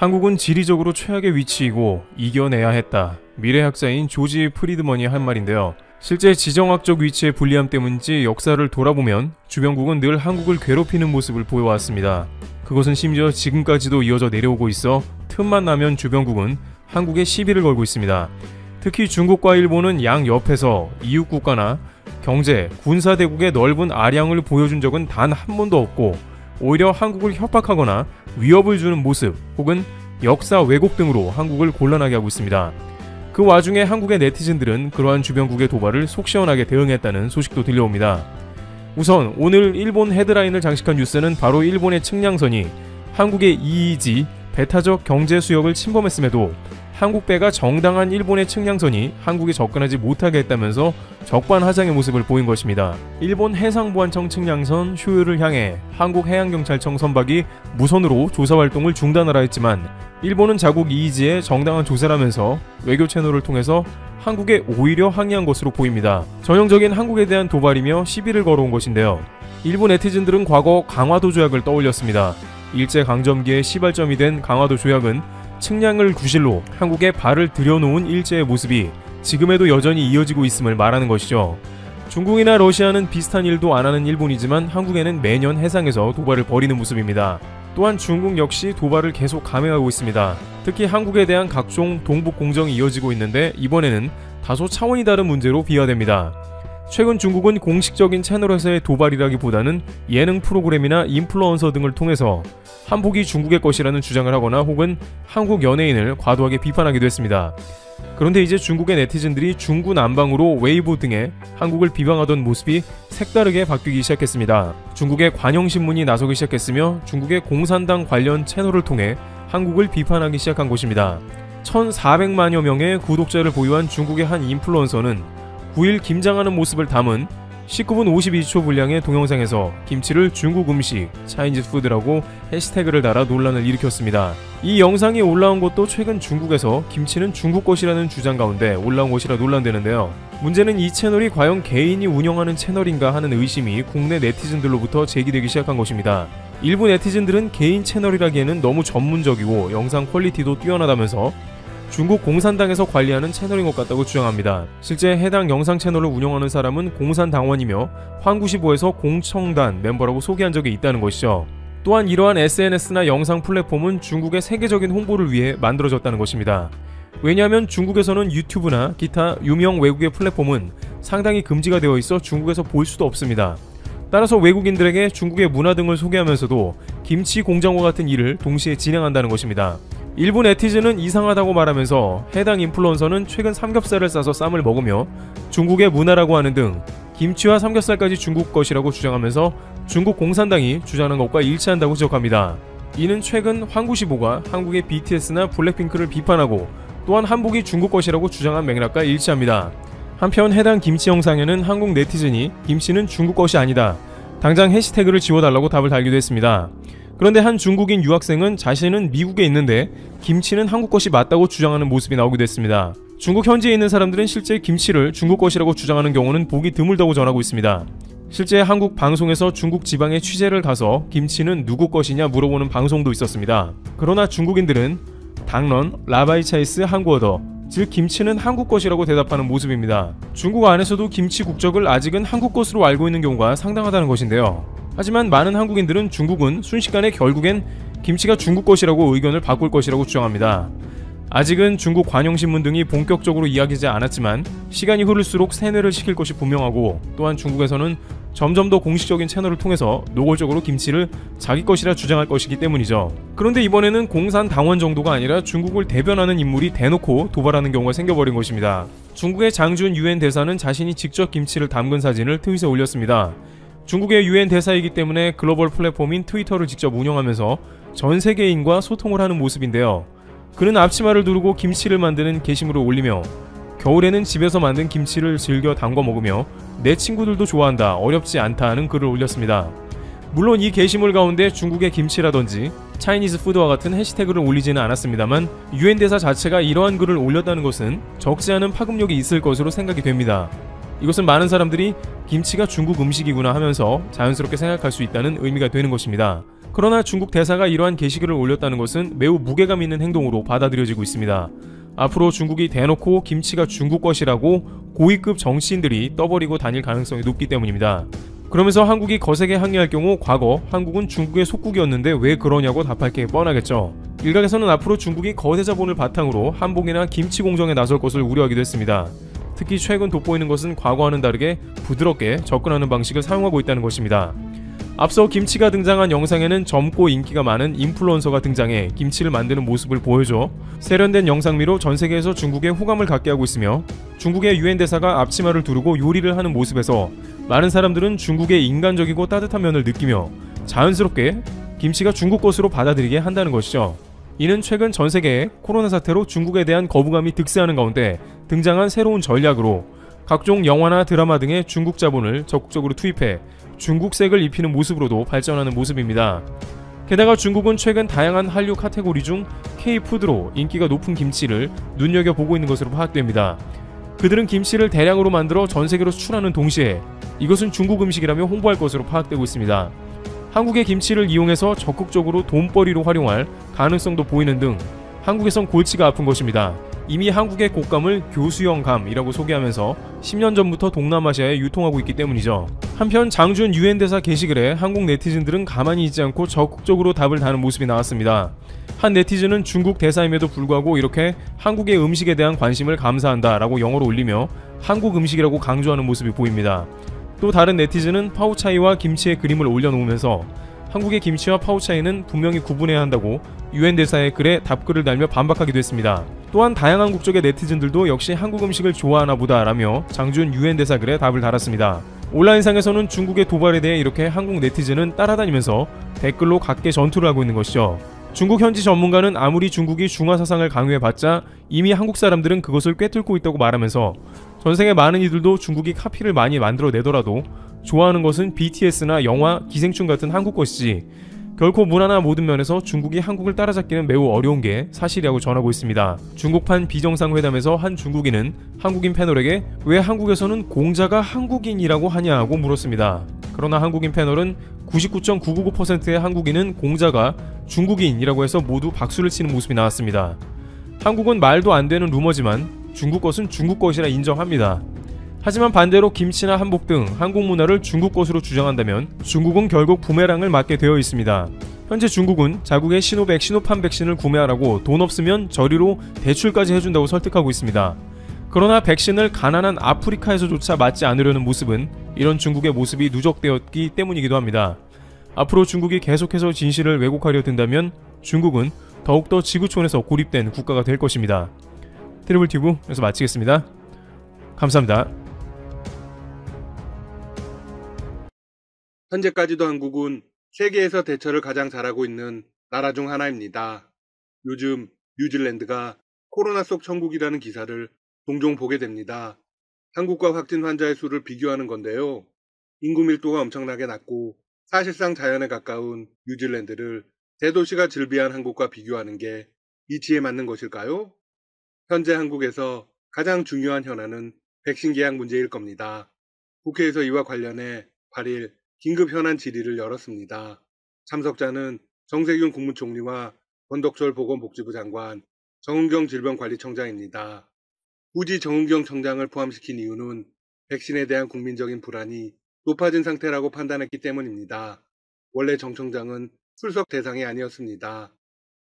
한국은 지리적으로 최악의 위치이고 이겨내야 했다. 미래학자인 조지 프리드먼이 한 말인데요. 실제 지정학적 위치의 불리함 때문인지 역사를 돌아보면 주변국은 늘 한국을 괴롭히는 모습을 보여왔습니다. 그것은 심지어 지금까지도 이어져 내려오고 있어 틈만 나면 주변국은 한국에 시비를 걸고 있습니다. 특히 중국과 일본은 양 옆에서 이웃국가나 경제, 군사대국의 넓은 아량을 보여준 적은 단 한 번도 없고 오히려 한국을 협박하거나 위협을 주는 모습 혹은 역사 왜곡 등으로 한국을 곤란하게 하고 있습니다. 그 와중에 한국의 네티즌들은 그러한 주변국의 도발을 속 시원하게 대응했다는 소식도 들려옵니다. 우선 오늘 일본 헤드라인을 장식한 뉴스는 바로 일본의 측량선이 한국의 EEZ 배타적 경제 수역을 침범했음에도 한국 배가 정당한 일본의 측량선이 한국에 접근하지 못하게 했다면서 적반하장의 모습을 보인 것입니다. 일본 해상보안청 측량선 쇼유를 향해 한국해양경찰청 선박이 무선으로 조사활동을 중단하라 했지만 일본은 자국 EEZ의 정당한 조사라면서 외교 채널을 통해서 한국에 오히려 항의한 것으로 보입니다. 전형적인 한국에 대한 도발이며 시비를 걸어온 것인데요. 일본 네티즌들은 과거 강화도 조약을 떠올렸습니다. 일제강점기의 시발점이 된 강화도 조약은 측량을 구실로 한국에 발을 들여놓은 일제의 모습이 지금에도 여전히 이어지고 있음을 말하는 것이죠. 중국이나 러시아는 비슷한 일도 안 하는 일본이지만 한국에는 매년 해상에서 도발을 벌이는 모습입니다. 또한 중국 역시 도발을 계속 감행하고 있습니다. 특히 한국에 대한 각종 동북 공정이 이어지고 있는데 이번에는 다소 차원이 다른 문제로 비화됩니다. 최근 중국은 공식적인 채널에서의 도발이라기보다는 예능 프로그램이나 인플루언서 등을 통해서 한복이 중국의 것이라는 주장을 하거나 혹은 한국 연예인을 과도하게 비판하기도 했습니다. 그런데 이제 중국의 네티즌들이 중구난방으로 웨이보 등에 한국을 비방하던 모습이 색다르게 바뀌기 시작했습니다. 중국의 관영신문이 나서기 시작했으며 중국의 공산당 관련 채널을 통해 한국을 비판하기 시작한 것입니다. 1,400만여 명의 구독자를 보유한 중국의 한 인플루언서는 9일 김장하는 모습을 담은 19분 52초 분량의 동영상에서 김치를 중국 음식, 차이니즈 푸드라고 해시태그를 달아 논란을 일으켰습니다. 이 영상이 올라온 것도 최근 중국에서 김치는 중국 것이라는 주장 가운데 올라온 것이라 논란되는데요. 문제는 이 채널이 과연 개인이 운영하는 채널인가 하는 의심이 국내 네티즌들로부터 제기되기 시작한 것입니다. 일부 네티즌들은 개인 채널이라기에는 너무 전문적이고 영상 퀄리티도 뛰어나다면서 중국 공산당에서 관리하는 채널인 것 같다고 주장합니다. 실제 해당 영상 채널을 운영하는 사람은 공산당원이며 황95에서 공청단 멤버라고 소개한 적이 있다는 것이죠. 또한 이러한 SNS나 영상 플랫폼은 중국의 세계적인 홍보를 위해 만들어졌다는 것입니다. 왜냐하면 중국에서는 유튜브나 기타 유명 외국의 플랫폼은 상당히 금지가 되어 있어 중국에서 볼 수도 없습니다. 따라서 외국인들에게 중국의 문화 등을 소개하면서도 김치 공장과 같은 일을 동시에 진행한다는 것입니다. 일부 네티즌은 이상하다고 말하면서 해당 인플루언서는 최근 삼겹살을 싸서 쌈을 먹으며 중국의 문화라고 하는 등 김치와 삼겹살까지 중국 것이라고 주장하면서 중국 공산당이 주장하는 것과 일치한다고 지적합니다. 이는 최근 황95가 한국의 BTS나 블랙핑크를 비판하고 또한 한복이 중국 것이라고 주장한 맥락과 일치합니다. 한편 해당 김치 영상에는 한국 네티즌이 김치는 중국 것이 아니다, 당장 해시태그를 지워달라고 답을 달기도 했습니다. 그런데 한 중국인 유학생은 자신은 미국에 있는데 김치는 한국 것이 맞다고 주장하는 모습이 나오기도 했습니다. 중국 현지에 있는 사람들은 실제 김치를 중국 것이라고 주장하는 경우는 보기 드물다고 전하고 있습니다. 실제 한국 방송에서 중국 지방에 취재를 가서 김치는 누구 것이냐 물어보는 방송도 있었습니다. 그러나 중국인들은 당런 라바이차이스 한국어더, 즉 김치는 한국 것이라고 대답하는 모습입니다. 중국 안에서도 김치 국적을 아직은 한국 것으로 알고 있는 경우가 상당하다는 것인데요. 하지만 많은 한국인들은 중국은 순식간에 결국엔 김치가 중국 것이라고 의견을 바꿀 것이라고 주장합니다. 아직은 중국 관영신문 등이 본격적으로 이야기하지 않았지만 시간이 흐를수록 세뇌를 시킬 것이 분명하고 또한 중국에서는 점점 더 공식적인 채널을 통해서 노골적으로 김치를 자기 것이라 주장할 것이기 때문이죠. 그런데 이번에는 공산당원 정도가 아니라 중국을 대변하는 인물이 대놓고 도발하는 경우가 생겨버린 것입니다. 중국의 장준 유엔 대사는 자신이 직접 김치를 담근 사진을 트윗에 올렸습니다. 중국의 유엔 대사이기 때문에 글로벌 플랫폼인 트위터를 직접 운영하면서 전 세계인과 소통을 하는 모습인데요. 그는 앞치마를 두르고 김치를 만드는 게시물을 올리며 겨울에는 집에서 만든 김치를 즐겨 담궈 먹으며 내 친구들도 좋아한다, 어렵지 않다 하는 글을 올렸습니다. 물론 이 게시물 가운데 중국의 김치라든지 차이니즈 푸드와 같은 해시태그를 올리지는 않았습니다만 유엔 대사 자체가 이러한 글을 올렸다는 것은 적지 않은 파급력이 있을 것으로 생각이 됩니다. 이것은 많은 사람들이 김치가 중국 음식이구나 하면서 자연스럽게 생각할 수 있다는 의미가 되는 것입니다. 그러나 중국 대사가 이러한 게시글을 올렸다는 것은 매우 무게감 있는 행동으로 받아들여지고 있습니다. 앞으로 중국이 대놓고 김치가 중국 것이라고 고위급 정치인들이 떠버리고 다닐 가능성이 높기 때문입니다. 그러면서 한국이 거세게 항의할 경우 과거 한국은 중국의 속국이었는데 왜 그러냐고 답할 게 뻔하겠죠. 일각에서는 앞으로 중국이 거세 자본을 바탕으로 한복이나 김치 공정에 나설 것을 우려하기도 했습니다. 특히 최근 돋보이는 것은 과거와는 다르게 부드럽게 접근하는 방식을 사용하고 있다는 것입니다. 앞서 김치가 등장한 영상에는 젊고 인기가 많은 인플루언서가 등장해 김치를 만드는 모습을 보여줘 세련된 영상미로 전 세계에서 중국에 호감을 갖게 하고 있으며, 중국의 유엔 대사가 앞치마를 두르고 요리를 하는 모습에서 많은 사람들은 중국의 인간적이고 따뜻한 면을 느끼며 자연스럽게 김치가 중국 것으로 받아들이게 한다는 것이죠. 이는 최근 전 세계의 코로나 사태로 중국에 대한 거부감이 득세하는 가운데 등장한 새로운 전략으로 각종 영화나 드라마 등의 중국 자본을 적극적으로 투입해 중국색을 입히는 모습으로도 발전하는 모습입니다. 게다가 중국은 최근 다양한 한류 카테고리 중 K-푸드로 인기가 높은 김치를 눈여겨보고 있는 것으로 파악됩니다. 그들은 김치를 대량으로 만들어 전 세계로 수출하는 동시에 이것은 중국 음식이라며 홍보할 것으로 파악되고 있습니다. 한국의 김치를 이용해서 적극적으로 돈벌이로 활용할 가능성도 보이는 등 한국에선 골치가 아픈 것입니다. 이미 한국의 곶감을 교수형감이라고 소개하면서 10년 전부터 동남아시아에 유통하고 있기 때문이죠. 한편 장준 유엔 대사 게시글에 한국 네티즌들은 가만히 있지 않고 적극적으로 답을 다는 모습이 나왔습니다. 한 네티즌은 중국 대사임에도 불구하고 이렇게 한국의 음식에 대한 관심을 감사한다 라고 영어로 올리며 한국 음식이라고 강조하는 모습이 보입니다. 또 다른 네티즌은 파오차이와 김치의 그림을 올려놓으면서 한국의 김치와 파오차이는 분명히 구분해야 한다고 유엔 대사의 글에 답글을 달며 반박하기도 했습니다. 또한 다양한 국적의 네티즌들도 역시 한국 음식을 좋아하나 보다 라며 장준 유엔 대사 글에 답을 달았습니다. 온라인상에서는 중국의 도발에 대해 이렇게 한국 네티즌은 따라다니면서 댓글로 각계 전투를 하고 있는 것이죠. 중국 현지 전문가는 아무리 중국이 중화 사상을 강요해봤자 이미 한국 사람들은 그것을 꿰뚫고 있다고 말하면서 전세계 많은 이들도 중국이 카피를 많이 만들어내더라도 좋아하는 것은 BTS나 영화, 기생충 같은 한국 것이지 결코 문화나 모든 면에서 중국이 한국을 따라잡기는 매우 어려운 게 사실이라고 전하고 있습니다. 중국판 비정상회담에서 한 중국인은 한국인 패널에게 왜 한국에서는 공자가 한국인이라고 하냐고 물었습니다. 그러나 한국인 패널은 99.999%의 한국인은 공자가 중국인이라고 해서 모두 박수를 치는 모습이 나왔습니다. 한국은 말도 안 되는 루머지만 중국 것은 중국 것이라 인정합니다. 하지만 반대로 김치나 한복 등 한국 문화를 중국 것으로 주장한다면 중국은 결국 부메랑을 맞게 되어 있습니다. 현재 중국은 자국의 시노백, 시노팜 백신을 구매하라고 돈 없으면 저리로 대출까지 해준다고 설득하고 있습니다. 그러나 백신을 가난한 아프리카에서조차 맞지 않으려는 모습은 이런 중국의 모습이 누적되었기 때문이기도 합니다. 앞으로 중국이 계속해서 진실을 왜곡하려 든다면 중국은 더욱더 지구촌에서 고립된 국가가 될 것입니다. 트리블튜브 여기서 마치겠습니다. 감사합니다. 현재까지도 한국은 세계에서 대처를 가장 잘하고 있는 나라 중 하나입니다. 요즘 뉴질랜드가 코로나 속 천국이라는 기사를 종종 보게 됩니다. 한국과 확진 환자의 수를 비교하는 건데요. 인구 밀도가 엄청나게 낮고 사실상 자연에 가까운 뉴질랜드를 대도시가 즐비한 한국과 비교하는 게 이치에 맞는 것일까요? 현재 한국에서 가장 중요한 현안은 백신 계약 문제일 겁니다. 국회에서 이와 관련해 8일 긴급 현안 질의를 열었습니다. 참석자는 정세균 국무총리와 권덕철 보건복지부 장관, 정은경 질병관리청장입니다. 굳이 정은경 청장을 포함시킨 이유는 백신에 대한 국민적인 불안이 높아진 상태라고 판단했기 때문입니다. 원래 정 청장은 출석 대상이 아니었습니다.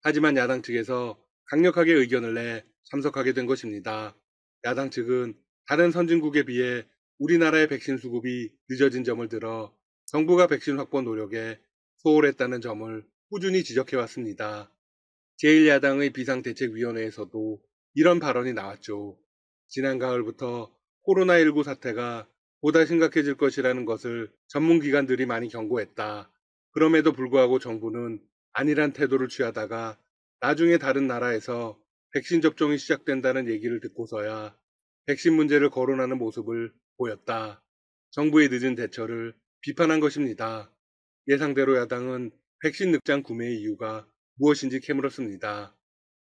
하지만 야당 측에서 강력하게 의견을 내 참석하게 된 것입니다. 야당 측은 다른 선진국에 비해 우리나라의 백신 수급이 늦어진 점을 들어 정부가 백신 확보 노력에 소홀했다는 점을 꾸준히 지적해왔습니다. 제1야당의 비상대책위원회에서도 이런 발언이 나왔죠. 지난 가을부터 코로나19 사태가 보다 심각해질 것이라는 것을 전문기관들이 많이 경고했다. 그럼에도 불구하고 정부는 안일한 태도를 취하다가 나중에 다른 나라에서 백신 접종이 시작된다는 얘기를 듣고서야 백신 문제를 거론하는 모습을 보였다. 정부의 늦은 대처를 비판한 것입니다. 예상대로 야당은 백신 늑장 구매의 이유가 무엇인지 캐물었습니다.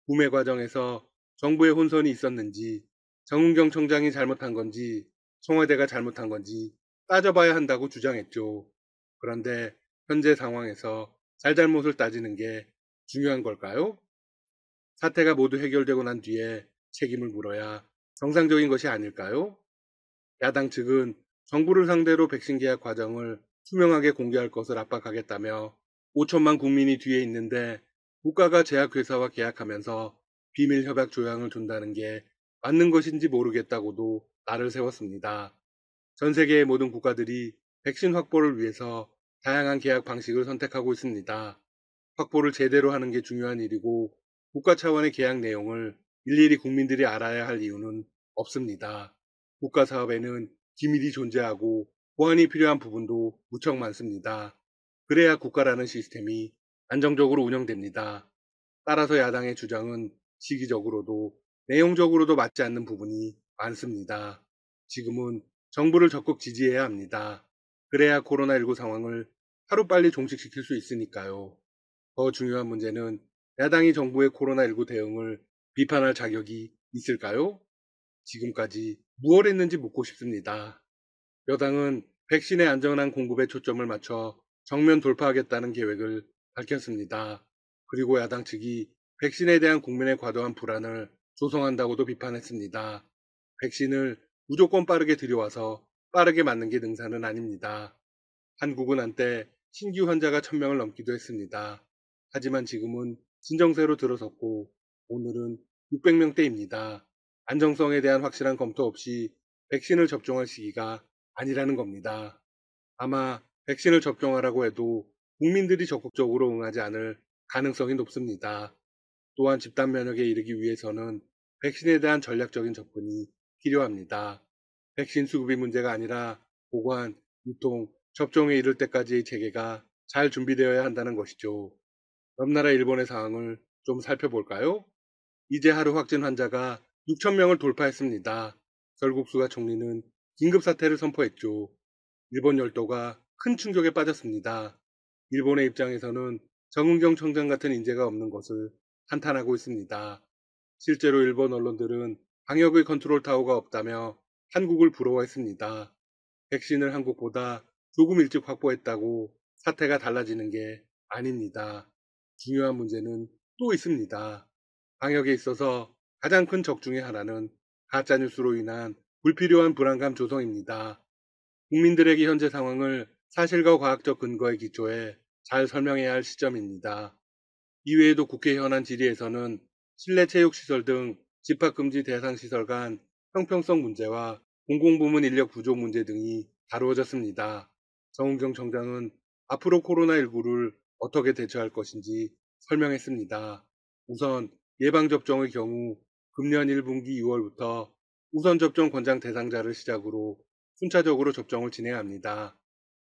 구매 과정에서 정부의 혼선이 있었는지, 정은경 청장이 잘못한 건지, 청와대가 잘못한 건지 따져봐야 한다고 주장했죠. 그런데 현재 상황에서 잘잘못을 따지는 게 중요한 걸까요? 사태가 모두 해결되고 난 뒤에 책임을 물어야 정상적인 것이 아닐까요? 야당 측은 정부를 상대로 백신 계약 과정을 투명하게 공개할 것을 압박하겠다며 5천만 국민이 뒤에 있는데 국가가 제약회사와 계약하면서 비밀 협약 조항을 둔다는 게 맞는 것인지 모르겠다고도 날을 세웠습니다. 전 세계의 모든 국가들이 백신 확보를 위해서 다양한 계약 방식을 선택하고 있습니다. 확보를 제대로 하는 게 중요한 일이고 국가 차원의 계약 내용을 일일이 국민들이 알아야 할 이유는 없습니다. 국가 사업에는 기밀이 존재하고 보안이 필요한 부분도 무척 많습니다. 그래야 국가라는 시스템이 안정적으로 운영됩니다. 따라서 야당의 주장은 시기적으로도 내용적으로도 맞지 않는 부분이 많습니다. 지금은 정부를 적극 지지해야 합니다. 그래야 코로나19 상황을 하루빨리 종식시킬 수 있으니까요. 더 중요한 문제는 야당이 정부의 코로나19 대응을 비판할 자격이 있을까요? 지금까지 무엇 했는지 묻고 싶습니다. 여당은 백신의 안전한 공급에 초점을 맞춰 정면 돌파하겠다는 계획을 밝혔습니다. 그리고 야당 측이 백신에 대한 국민의 과도한 불안을 조성한다고도 비판했습니다. 백신을 무조건 빠르게 들여와서 빠르게 맞는 게 능사는 아닙니다. 한국은 한때 신규 환자가 1000명을 넘기도 했습니다. 하지만 지금은 진정세로 들어섰고 오늘은 600명대입니다. 안정성에 대한 확실한 검토 없이 백신을 접종할 시기가 아니라는 겁니다. 아마 백신을 접종하라고 해도 국민들이 적극적으로 응하지 않을 가능성이 높습니다. 또한 집단 면역에 이르기 위해서는 백신에 대한 전략적인 접근이 필요합니다. 백신 수급이 문제가 아니라 보관, 유통, 접종에 이를 때까지의 체계가 잘 준비되어야 한다는 것이죠. 옆 나라 일본의 상황을 좀 살펴볼까요? 이제 하루 확진 환자가 6,000명을 돌파했습니다. 결국 수가 총리는 긴급사태를 선포했죠. 일본 열도가 큰 충격에 빠졌습니다. 일본의 입장에서는 정은경 청장 같은 인재가 없는 것을 한탄하고 있습니다. 실제로 일본 언론들은 방역의 컨트롤 타워가 없다며 한국을 부러워했습니다. 백신을 한국보다 조금 일찍 확보했다고 사태가 달라지는 게 아닙니다. 중요한 문제는 또 있습니다. 방역에 있어서 가장 큰 적 중의 하나는 가짜뉴스로 인한 불필요한 불안감 조성입니다. 국민들에게 현재 상황을 사실과 과학적 근거에 기초해 잘 설명해야 할 시점입니다. 이외에도 국회 현안 질의에서는 실내 체육시설 등 집합금지 대상 시설 간 형평성 문제와 공공부문 인력 부족 문제 등이 다루어졌습니다. 정은경 청장은 앞으로 코로나19를 어떻게 대처할 것인지 설명했습니다. 우선 예방접종의 경우 금년 1분기 6월부터 우선접종 권장 대상자를 시작으로 순차적으로 접종을 진행합니다.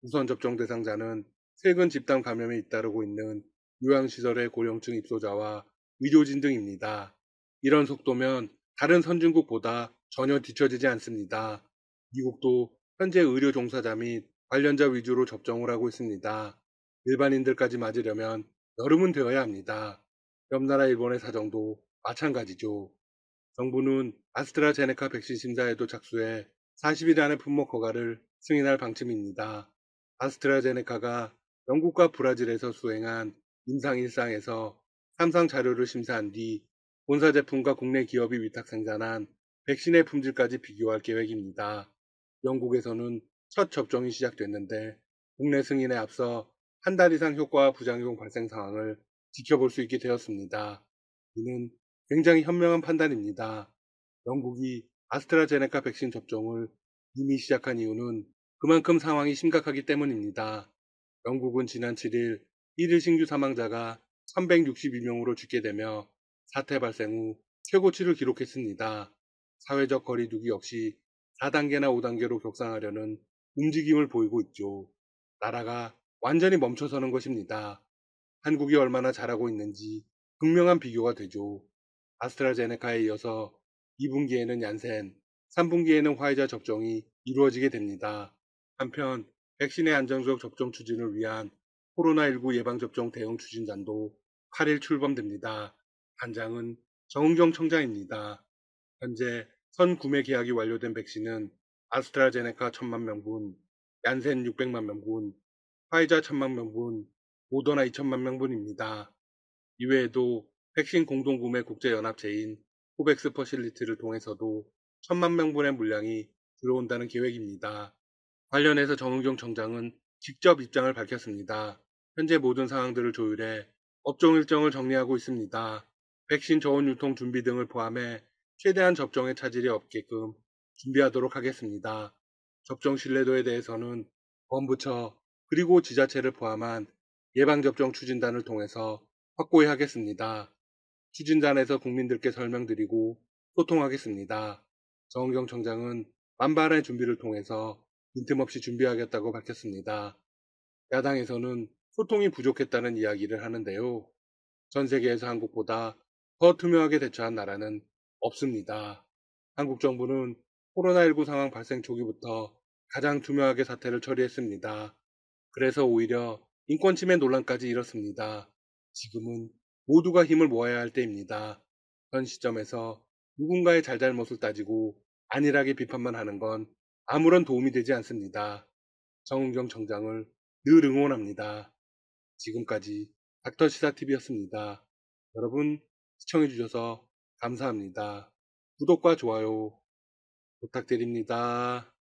우선접종 대상자는 최근 집단 감염에 잇따르고 있는 요양시설의 고령층 입소자와 의료진 등입니다. 이런 속도면 다른 선진국보다 전혀 뒤처지지 않습니다. 미국도 현재 의료 종사자 및 관련자 위주로 접종을 하고 있습니다. 일반인들까지 맞으려면 여름은 되어야 합니다. 옆나라 일본의 사정도 마찬가지죠. 정부는 아스트라제네카 백신 심사에도 착수해 40일 안에 품목 허가를 승인할 방침입니다. 아스트라제네카가 영국과 브라질에서 수행한 임상 1상에서 3상 자료를 심사한 뒤 본사 제품과 국내 기업이 위탁 생산한 백신의 품질까지 비교할 계획입니다. 영국에서는 첫 접종이 시작됐는데 국내 승인에 앞서 한 달 이상 효과와 부작용 발생 상황을 지켜볼 수 있게 되었습니다. 이는 굉장히 현명한 판단입니다. 영국이 아스트라제네카 백신 접종을 이미 시작한 이유는 그만큼 상황이 심각하기 때문입니다. 영국은 지난 7일 1일 신규 사망자가 362명으로 죽게 되며 사태 발생 후 최고치를 기록했습니다. 사회적 거리두기 역시 4단계나 5단계로 격상하려는 움직임을 보이고 있죠. 나라가 완전히 멈춰서는 것입니다. 한국이 얼마나 잘하고 있는지 극명한 비교가 되죠. 아스트라제네카에 이어서 2분기에는 얀센, 3분기에는 화이자 접종이 이루어지게 됩니다. 한편 백신의 안정적 접종 추진을 위한 코로나19 예방접종 대응 추진단도 8일 출범됩니다. 단장은 정은경 청장입니다. 현재 선 구매 계약이 완료된 백신은 아스트라제네카 1000만 명분, 얀센 600만 명분, 화이자 1000만 명분, 모더나 2천만 명분입니다. 이외에도 백신 공동구매 국제연합체인 코백스 퍼실리티를 통해서도 1천만 명분의 물량이 들어온다는 계획입니다. 관련해서 정은경 청장은 직접 입장을 밝혔습니다. 현재 모든 상황들을 조율해 업종 일정을 정리하고 있습니다. 백신 저온 유통 준비 등을 포함해 최대한 접종에 차질이 없게끔 준비하도록 하겠습니다. 접종 신뢰도에 대해서는 범부처 그리고 지자체를 포함한 예방접종 추진단을 통해서 확고히 하겠습니다. 추진단에서 국민들께 설명드리고 소통하겠습니다. 정은경 청장은 만반의 준비를 통해서 빈틈없이 준비하겠다고 밝혔습니다. 야당에서는 소통이 부족했다는 이야기를 하는데요. 전 세계에서 한국보다 더 투명하게 대처한 나라는 없습니다. 한국 정부는 코로나19 상황 발생 초기부터 가장 투명하게 사태를 처리했습니다. 그래서 오히려 인권 침해 논란까지 일었습니다. 지금은 모두가 힘을 모아야 할 때입니다. 현 시점에서 누군가의 잘잘못을 따지고 안일하게 비판만 하는 건 아무런 도움이 되지 않습니다. 정은경 청장을 늘 응원합니다. 지금까지 닥터시사TV였습니다. 여러분 시청해주셔서 감사합니다. 구독과 좋아요 부탁드립니다.